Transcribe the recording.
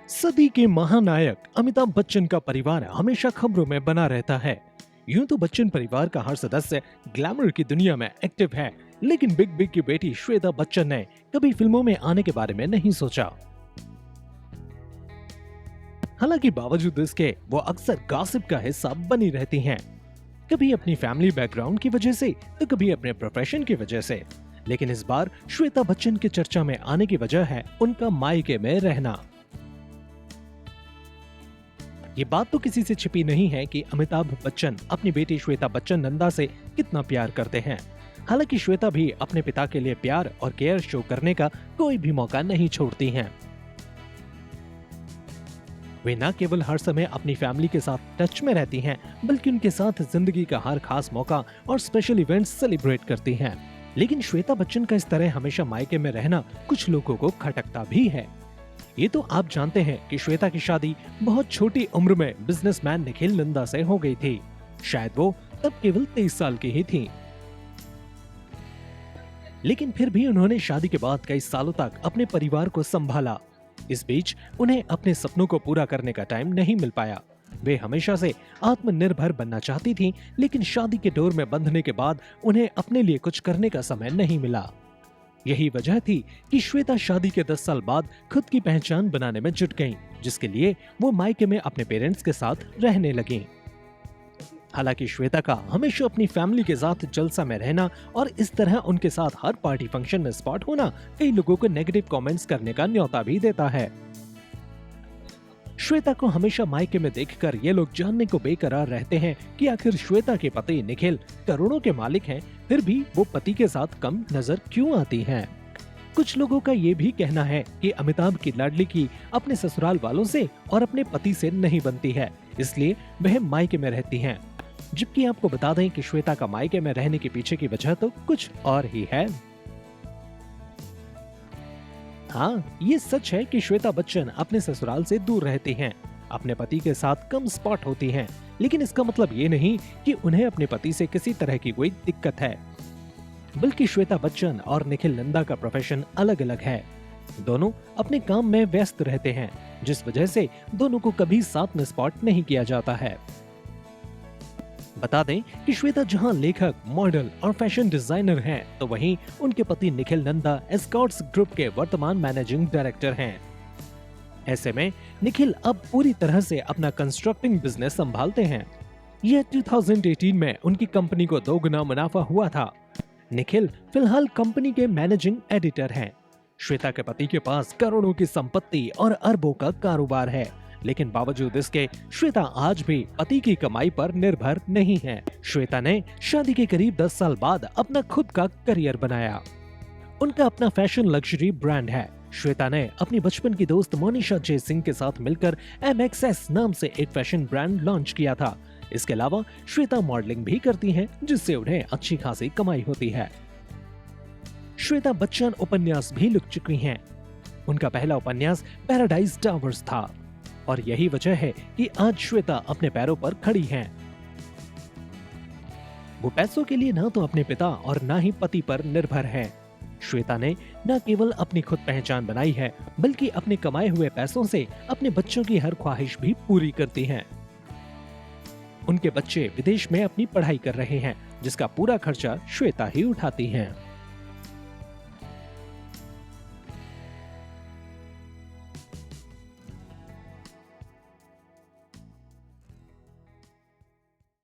सदी के महानायक अमिताभ बच्चन का परिवार हमेशा खबरों में बना रहता है। यूं तो बच्चन परिवार का हर सदस्य ग्लैमर की दुनिया में एक्टिव है, लेकिन बिग बी की बेटी श्वेता बच्चन ने कभी फिल्मों में आने के बारे में नहीं सोचा। हालांकि बावजूद इसके वो अक्सर गॉसिप का हिस्सा बनी रहती हैं, कभी अपनी फैमिली बैकग्राउंड की वजह से तो कभी अपने प्रोफेशन की वजह से। लेकिन इस बार श्वेता बच्चन की चर्चा में आने की वजह है उनका मायके में रहना। ये बात तो किसी से छिपी नहीं है कि अमिताभ बच्चन अपनी बेटी श्वेता बच्चन नंदा से कितना प्यार करते हैं। हालांकि श्वेता भी अपने पिता के लिए प्यार और केयर शो करने का कोई भी मौका नहीं छोड़ती हैं। वे न केवल हर समय अपनी फैमिली के साथ टच में रहती हैं, बल्कि उनके साथ जिंदगी का हर खास मौका और स्पेशल इवेंट्स सेलिब्रेट करती हैं। लेकिन श्वेता बच्चन का इस तरह हमेशा मायके में रहना कुछ लोगों को खटकता भी है। ये तो आप जानते हैं कि श्वेता की शादी बहुत छोटी उम्र में बिजनेसमैन निखिल नंदा से हो गई थी। शायद वो तब केवल 23 साल की ही थी। लेकिन फिर भी उन्होंने शादी के बाद कई सालों तक अपने परिवार को संभाला। इस बीच उन्हें अपने सपनों को पूरा करने का टाइम नहीं मिल पाया। वे हमेशा से आत्मनिर्भर बनना चाहती थीं, लेकिन शादी के डोर में बंधने के बाद उन्हें अपने लिए कुछ करने का समय नहीं मिला। यही वजह थी कि श्वेता शादी के 10 साल बाद खुद की पहचान बनाने में जुट गईं, जिसके लिए वो मायके में अपने पेरेंट्स के साथ रहने लगीं। हालांकि श्वेता का हमेशा अपनी फैमिली के साथ जलसा में रहना और इस तरह उनके साथ हर पार्टी फंक्शन में स्पॉट होना कई लोगों को नेगेटिव कमेंट्स करने का न्योता भी देता है। श्वेता को हमेशा मायके में देखकर ये लोग जानने को बेकरार रहते हैं कि आखिर श्वेता के पति निखिल करोड़ों के मालिक हैं, फिर भी वो पति के साथ कम नजर क्यों आती हैं? कुछ लोगों का ये भी कहना है कि अमिताभ की लाडली की अपने ससुराल वालों से और अपने पति से नहीं बनती है, इसलिए वह मायके में रहती हैं। जबकि आपको बता दें कि श्वेता का मायके में रहने के पीछे की वजह तो कुछ और ही है। हाँ, ये सच है कि श्वेता बच्चन अपने ससुराल से दूर रहती हैं, अपने पति के साथ कम स्पॉट होती हैं, लेकिन इसका मतलब ये नहीं कि उन्हें अपने पति से किसी तरह की कोई दिक्कत है। बल्कि श्वेता बच्चन और निखिल नंदा का प्रोफेशन अलग अलग है। दोनों अपने काम में व्यस्त रहते हैं, जिस वजह से दोनों को कभी साथ में स्पॉट नहीं किया जाता है। बता दें कि श्वेता जहां लेखक, मॉडल और फैशन डिजाइनर हैं, तो वहीं उनके पति निखिल नंदा एस्कॉर्ट्स ग्रुप के वर्तमान मैनेजिंग डायरेक्टर हैं। ऐसे में निखिल अब पूरी तरह से अपना कंस्ट्रक्टिंग बिजनेस संभालते हैं। यह 2018 में उनकी कंपनी को 2 गुना मुनाफा हुआ था। निखिल फिलहाल कंपनी के मैनेजिंग एडिटर हैं। श्वेता के पति के पास करोड़ों की संपत्ति और अरबों का कारोबार है, लेकिन बावजूद इसके श्वेता आज भी पति की कमाई पर निर्भर नहीं है। श्वेता ने शादी के करीब 10 साल बाद अपना खुद का करियर बनाया। उनका अपना फैशन लग्जरी ब्रांड है। श्वेता ने अपनी बचपन की दोस्त मोनिशा जे सिंह के साथ मिलकर MXS नाम से एक फैशन ब्रांड लॉन्च किया था। इसके अलावा श्वेता मॉडलिंग भी करती हैं, जिससे उन्हें अच्छी खासी कमाई होती है। श्वेता बच्चन उपन्यास भी लिख चुकी हैं। उनका पहला उपन्यास पैराडाइज टावर्स था और यही वजह है कि आज श्वेता अपने पैरों पर खड़ी हैं। वो पैसों के लिए ना तो अपने पिता और ना ही पति पर निर्भर हैं। श्वेता ने न केवल अपनी खुद पहचान बनाई है, बल्कि अपने कमाए हुए पैसों से अपने बच्चों की हर ख्वाहिश भी पूरी करती हैं। उनके बच्चे विदेश में अपनी पढ़ाई कर रहे हैं, जिसका पूरा खर्चा श्वेता ही उठाती हैं।